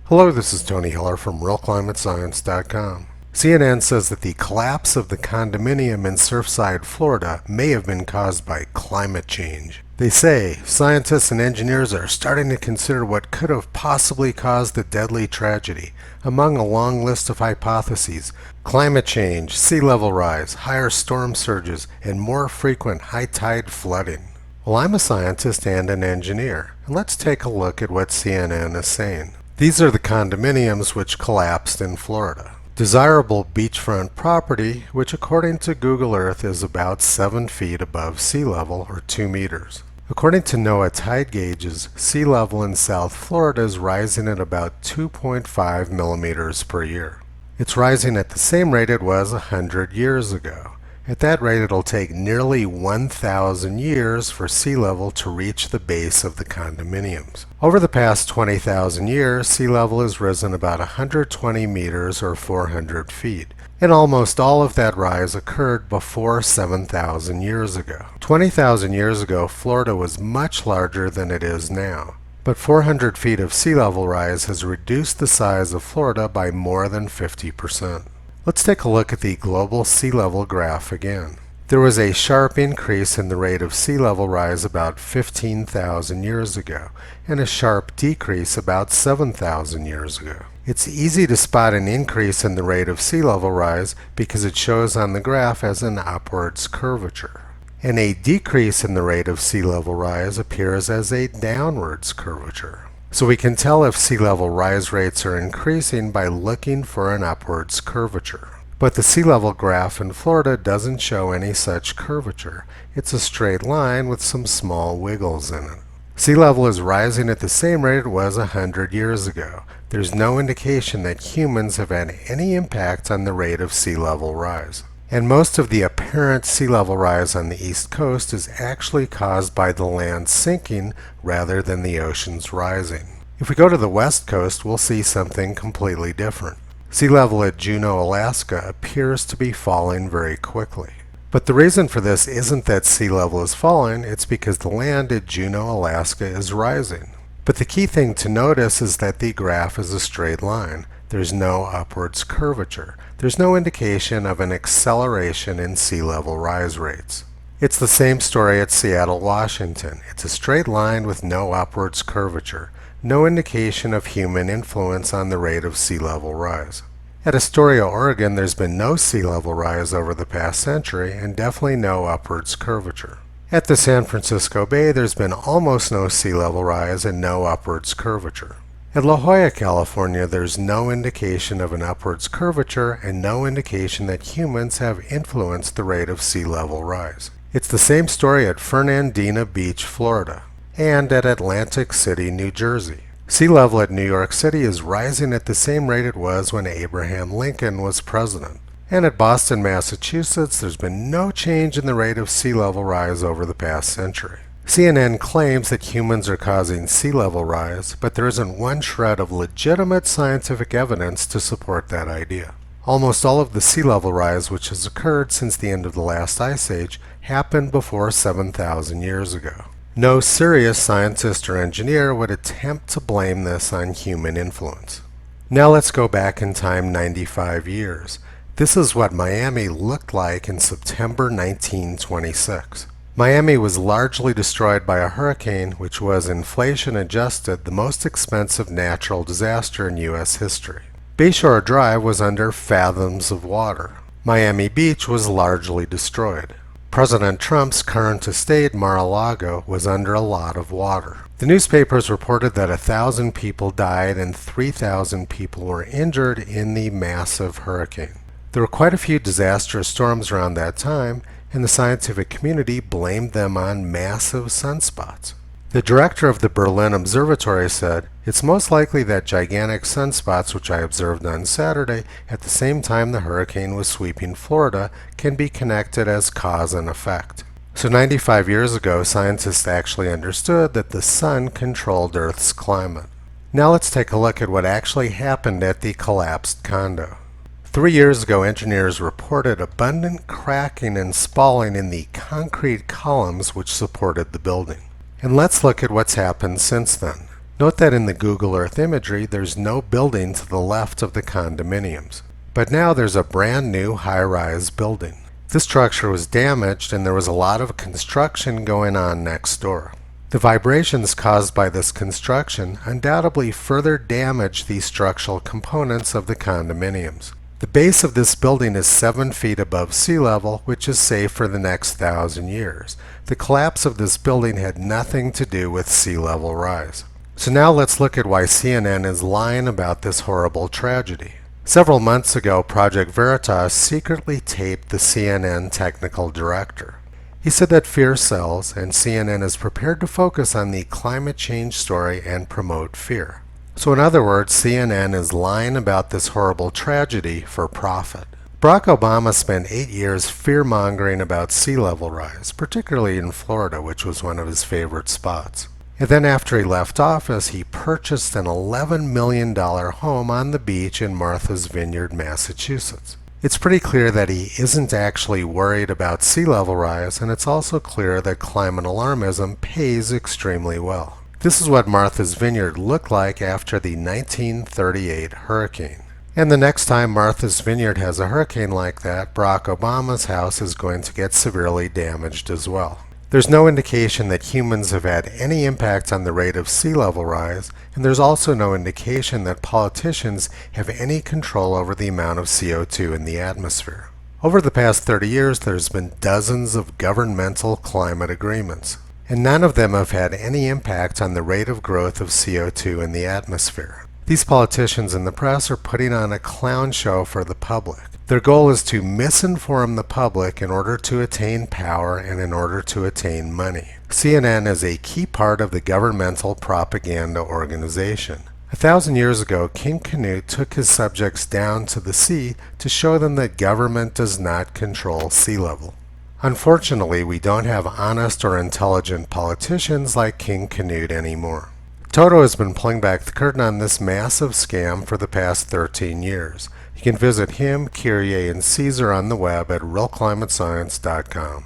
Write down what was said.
Hello, this is Tony Hiller from RealClimateScience.com. CNN says that the collapse of the condominium in Surfside, Florida may have been caused by climate change. They say scientists and engineers are starting to consider what could have possibly caused the deadly tragedy. Among a long list of hypotheses, climate change, sea level rise, higher storm surges, and more frequent high tide flooding. Well, I'm a scientist and an engineer, and let's take a look at what CNN is saying. These are the condominiums which collapsed in Florida. Desirable beachfront property, which according to Google Earth is about 7 feet above sea level or 2 meters. According to NOAA tide gauges, sea level in South Florida is rising at about 2.5 millimeters per year. It's rising at the same rate it was 100 years ago. At that rate, it'll take nearly 1,000 years for sea level to reach the base of the condominiums. Over the past 20,000 years, sea level has risen about 120 meters or 400 feet, and almost all of that rise occurred before 7,000 years ago. 20,000 years ago, Florida was much larger than it is now, but 400 feet of sea level rise has reduced the size of Florida by more than 50%. Let's take a look at the global sea level graph again. There was a sharp increase in the rate of sea level rise about 15,000 years ago, and a sharp decrease about 7,000 years ago. It's easy to spot an increase in the rate of sea level rise because it shows on the graph as an upwards curvature. And a decrease in the rate of sea level rise appears as a downwards curvature. So we can tell if sea level rise rates are increasing by looking for an upwards curvature. But the sea level graph in Florida doesn't show any such curvature. It's a straight line with some small wiggles in it. Sea level is rising at the same rate it was 100 years ago. There's no indication that humans have had any impact on the rate of sea level rise. And most of the apparent sea level rise on the East Coast is actually caused by the land sinking rather than the oceans rising. If we go to the West Coast, we'll see something completely different. Sea level at Juneau, Alaska appears to be falling very quickly. But the reason for this isn't that sea level is falling, it's because the land at Juneau, Alaska is rising. But the key thing to notice is that the graph is a straight line. There's no upwards curvature. There's no indication of an acceleration in sea level rise rates. It's the same story at Seattle, Washington. It's a straight line with no upwards curvature, no indication of human influence on the rate of sea level rise. At Astoria, Oregon, there's been no sea level rise over the past century and definitely no upwards curvature. At the San Francisco Bay, there's been almost no sea level rise and no upwards curvature. At La Jolla, California, there's no indication of an upwards curvature and no indication that humans have influenced the rate of sea level rise. It's the same story at Fernandina Beach, Florida, and at Atlantic City, New Jersey. Sea level at New York City is rising at the same rate it was when Abraham Lincoln was president. And at Boston, Massachusetts, there's been no change in the rate of sea level rise over the past century. CNN claims that humans are causing sea level rise, but there isn't one shred of legitimate scientific evidence to support that idea. Almost all of the sea level rise which has occurred since the end of the last ice age happened before 7,000 years ago. No serious scientist or engineer would attempt to blame this on human influence. Now let's go back in time 95 years. This is what Miami looked like in September 1926. Miami was largely destroyed by a hurricane, which was inflation-adjusted the most expensive natural disaster in U.S. history. Bayshore Drive was under fathoms of water. Miami Beach was largely destroyed. President Trump's current estate, Mar-a-Lago, was under a lot of water. The newspapers reported that 1,000 people died and 3,000 people were injured in the massive hurricane. There were quite a few disastrous storms around that time, and the scientific community blamed them on massive sunspots. The director of the Berlin Observatory said, "It's most likely that gigantic sunspots which I observed on Saturday at the same time the hurricane was sweeping Florida can be connected as cause and effect." So 95 years ago, scientists actually understood that the sun controlled Earth's climate. Now let's take a look at what actually happened at the collapsed condo. 3 years ago, engineers reported abundant cracking and spalling in the concrete columns which supported the building. And let's look at what's happened since then. Note that in the Google Earth imagery, there's no building to the left of the condominiums. But now there's a brand new high-rise building. This structure was damaged and there was a lot of construction going on next door. The vibrations caused by this construction undoubtedly further damaged the structural components of the condominiums. The base of this building is 7 feet above sea level, which is safe for the next 1,000 years. The collapse of this building had nothing to do with sea level rise. So now let's look at why CNN is lying about this horrible tragedy. Several months ago, Project Veritas secretly taped the CNN technical director. He said that fear sells, and CNN is prepared to focus on the climate change story and promote fear. So in other words, CNN is lying about this horrible tragedy for profit. Barack Obama spent 8 years fear-mongering about sea level rise, particularly in Florida, which was one of his favorite spots. And then after he left office, he purchased an $11 million home on the beach in Martha's Vineyard, Massachusetts. It's pretty clear that he isn't actually worried about sea level rise, and it's also clear that climate alarmism pays extremely well. This is what Martha's Vineyard looked like after the 1938 hurricane. And the next time Martha's Vineyard has a hurricane like that, Barack Obama's house is going to get severely damaged as well. There's no indication that humans have had any impact on the rate of sea level rise, and there's also no indication that politicians have any control over the amount of CO2 in the atmosphere. Over the past 30 years, there's been dozens of governmental climate agreements, and none of them have had any impact on the rate of growth of CO2 in the atmosphere. These politicians and the press are putting on a clown show for the public. Their goal is to misinform the public in order to attain power and in order to attain money. CNN is a key part of the governmental propaganda organization. 1,000 years ago, King Canute took his subjects down to the sea to show them that government does not control sea level. Unfortunately, we don't have honest or intelligent politicians like King Canute anymore. Toto has been pulling back the curtain on this massive scam for the past 13 years. You can visit him, Kyrie, and Caesar on the web at realclimatescience.com.